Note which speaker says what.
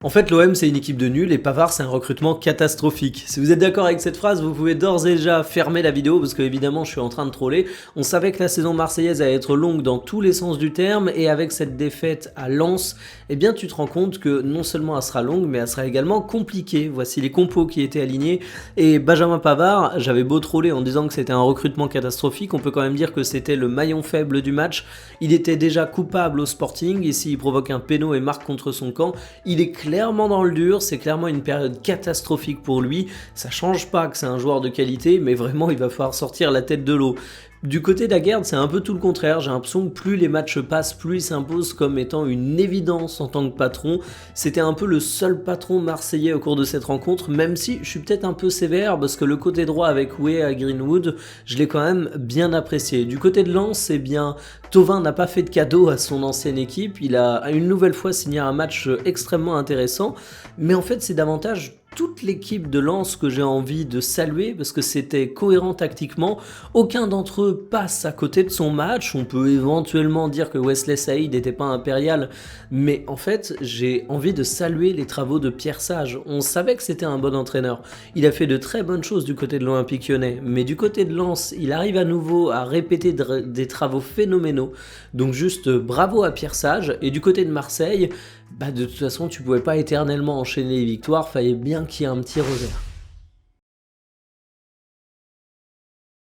Speaker 1: En fait, l'OM, c'est une équipe de nuls et Pavard, c'est un recrutement catastrophique. Si vous êtes d'accord avec cette phrase, vous pouvez d'ores et déjà fermer la vidéo parce que, évidemment, je suis en train de troller. On savait que la saison marseillaise allait être longue dans tous les sens du terme et avec cette défaite à Lens, eh bien, tu te rends compte que non seulement elle sera longue, mais elle sera également compliquée. Voici les compos qui étaient alignés. Et Benjamin Pavard, j'avais beau troller en disant que c'était un recrutement catastrophique, on peut quand même dire que c'était le maillon faible du match. Il était déjà coupable au Sporting et s'il provoque un péno et marque contre son camp, il est clairement dans le dur, c'est clairement une période catastrophique pour lui. Ça change pas que c'est un joueur de qualité, mais vraiment il va falloir sortir la tête de l'eau. Du côté d'Aguerd, c'est un peu tout le contraire. J'ai l'impression que plus les matchs passent, plus il s'impose comme étant une évidence en tant que patron. C'était un peu le seul patron marseillais au cours de cette rencontre, même si je suis peut-être un peu sévère parce que le côté droit avec Way à Greenwood, je l'ai quand même bien apprécié. Du côté de Lens, eh bien, Thauvin n'a pas fait de cadeau à son ancienne équipe. Il a une nouvelle fois signé un match extrêmement intéressant, mais en fait, c'est davantage toute l'équipe de Lens que j'ai envie de saluer parce que c'était cohérent tactiquement. Aucun d'entre eux passe à côté de son match. On peut éventuellement dire que Wesley Saïd n'était pas impérial, mais en fait, j'ai envie de saluer les travaux de Pierre Sage. On savait que c'était un bon entraîneur. Il a fait de très bonnes choses du côté de l'Olympique Lyonnais, mais du côté de Lens, il arrive à nouveau à répéter des travaux phénoménaux. Donc juste bravo à Pierre Sage. Et du côté de Marseille, de toute façon, tu pouvais pas éternellement enchaîner les victoires, fallait bien qu'il y ait un petit revers.